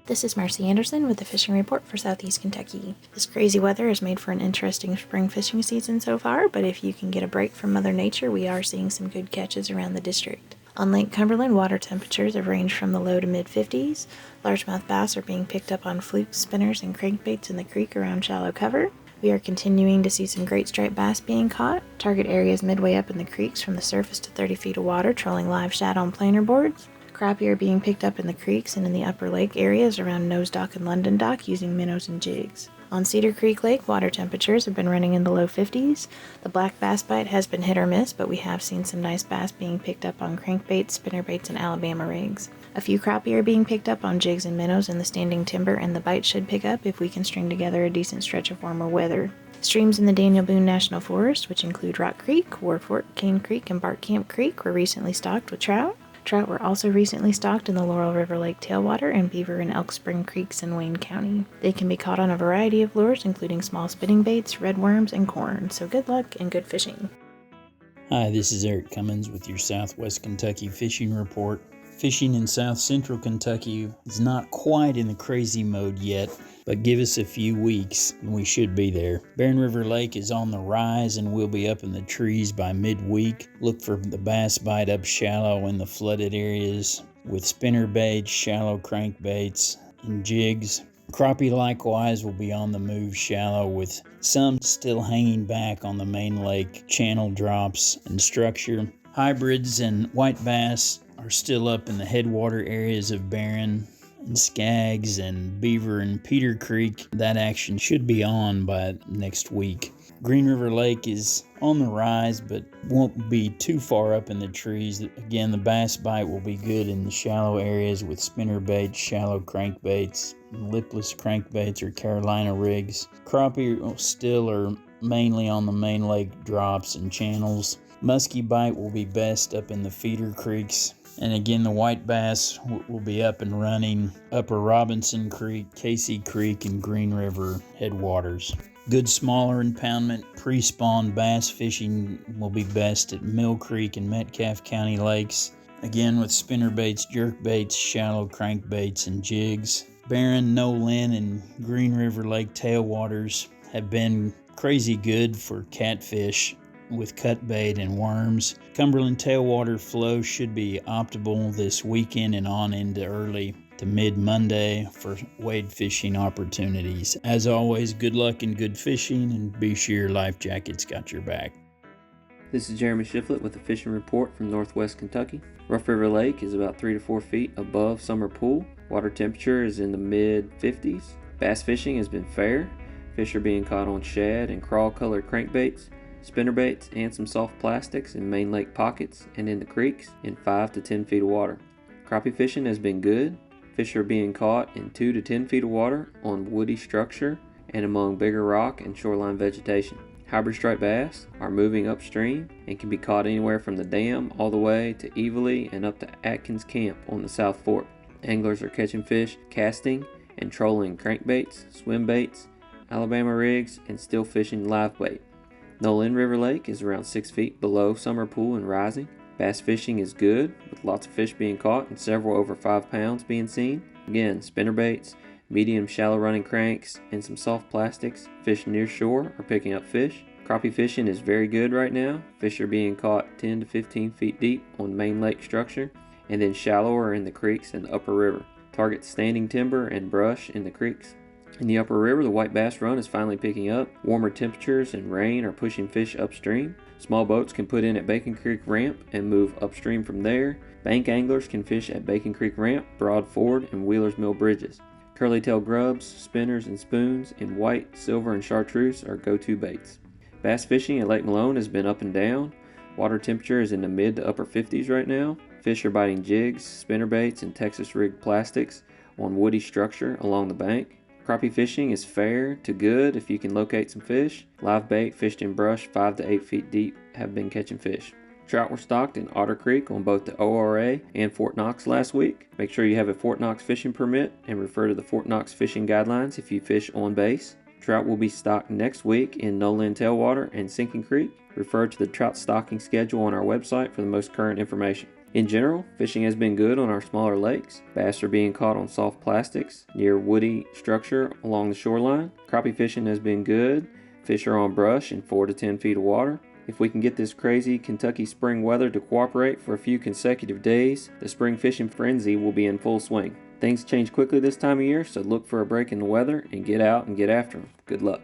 This is Marcy Anderson with the Fishing Report for Southeast Kentucky. This crazy weather has made for an interesting spring fishing season so far, but if you can get a break from Mother Nature, we are seeing some good catches around the district. On Lake Cumberland, water temperatures have ranged from the low to mid-50s. Largemouth bass are being picked up on flukes, spinners, and crankbaits in the creek around shallow cover. We are continuing to see some great striped bass being caught. Target areas midway up in the creeks from the surface to 30 feet of water, trolling live shad on planer boards. Crappie are being picked up in the creeks and in the upper lake areas around Nose Dock and London Dock using minnows and jigs. On Cedar Creek Lake, water temperatures have been running in the low 50s. The black bass bite has been hit or miss, but we have seen some nice bass being picked up on crankbaits, spinnerbaits, and Alabama rigs. A few crappie are being picked up on jigs and minnows in the standing timber, and the bite should pick up if we can string together a decent stretch of warmer weather. Streams in the Daniel Boone National Forest, which include Rock Creek, War Fort, Cane Creek, and Bark Camp Creek, were recently stocked with trout. Trout were also recently stocked in the Laurel River Lake tailwater and beaver in Elk Spring Creeks in Wayne County. They can be caught on a variety of lures, including small spinning baits, red worms, and corn. So good luck and good fishing. Hi, this is Eric Cummins with your Southwest Kentucky Fishing Report. Fishing in South Central Kentucky is not quite in the crazy mode yet, but give us a few weeks and we should be there. Barren River Lake is on the rise and we'll be up in the trees by midweek. Look for the bass bite up shallow in the flooded areas with spinner baits, shallow crankbaits, and jigs. Crappie likewise will be on the move shallow with some still hanging back on the main lake channel drops and structure. Hybrids and white bass are still up in the headwater areas of Barren and Skaggs and Beaver and Peter Creek. That action should be on by next week. Green River Lake is on the rise but won't be too far up in the trees. Again, the bass bite will be good in the shallow areas with spinner baits, shallow crankbaits, lipless crankbaits or Carolina rigs. Crappie still are mainly on the main lake drops and channels. Muskie bite will be best up in the feeder creeks. And again, the white bass will be up and running upper Robinson Creek, Casey Creek, and Green River headwaters. Good smaller impoundment pre-spawn bass fishing will be best at Mill Creek and Metcalfe County lakes. Again, with spinnerbaits, jerkbaits, shallow crankbaits, and jigs. Barren, Nolin, and Green River Lake tailwaters have been crazy good for catfish with cut bait and worms. Cumberland tailwater flow should be optimal this weekend and on into early to mid-Monday for wade fishing opportunities. As always, good luck and good fishing, and be sure your life jacket's got your back. This is Jeremy Shiflett with a fishing report from Northwest Kentucky. Rough River Lake is about 3 to 4 feet above summer pool. Water temperature is in the mid-50s. Bass fishing has been fair. Fish are being caught on shad and crawl-colored crankbaits, spinnerbaits, and some soft plastics in main lake pockets and in the creeks in 5 to 10 feet of water. Crappie fishing has been good. Fish are being caught in 2 to 10 feet of water on woody structure and among bigger rock and shoreline vegetation. Hybrid striped bass are moving upstream and can be caught anywhere from the dam all the way to Evely and up to Atkins Camp on the South Fork. Anglers are catching fish, casting, and trolling crankbaits, swim baits, Alabama rigs, and still fishing live bait. Nolin River Lake is around 6 feet below summer pool and rising. Bass fishing is good, with lots of fish being caught and several over 5 pounds being seen. Again, spinnerbaits, medium shallow running cranks, and some soft plastics. Fish near shore are picking up fish. Crappie fishing is very good right now. Fish are being caught 10 to 15 feet deep on main lake structure, and then shallower in the creeks and the upper river. Target standing timber and brush in the creeks. In the upper river, the white bass run is finally picking up. Warmer temperatures and rain are pushing fish upstream. Small boats can put in at Bacon Creek Ramp and move upstream from there. Bank anglers can fish at Bacon Creek Ramp, Broad Ford, and Wheelers Mill bridges. Curly-tailed grubs, spinners, and spoons in white, silver, and chartreuse are go-to baits. Bass fishing at Lake Malone has been up and down. Water temperature is in the mid to upper 50s right now. Fish are biting jigs, spinnerbaits, and Texas rigged plastics on woody structure along the bank. Crappie fishing is fair to good if you can locate some fish. Live bait fished in brush 5 to 8 feet deep have been catching fish. Trout were stocked in Otter Creek on both the ORA and Fort Knox last week. Make sure you have a Fort Knox fishing permit and refer to the Fort Knox fishing guidelines if you fish on base. Trout will be stocked next week in Nolin Tailwater and Sinking Creek. Refer to the trout stocking schedule on our website for the most current information. In general, fishing has been good on our smaller lakes. Bass are being caught on soft plastics near woody structure along the shoreline. Crappie fishing has been good. Fish are on brush in 4 to 10 feet of water. If we can get this crazy Kentucky spring weather to cooperate for a few consecutive days, the spring fishing frenzy will be in full swing. Things change quickly this time of year, so look for a break in the weather and get out and get after them. Good luck.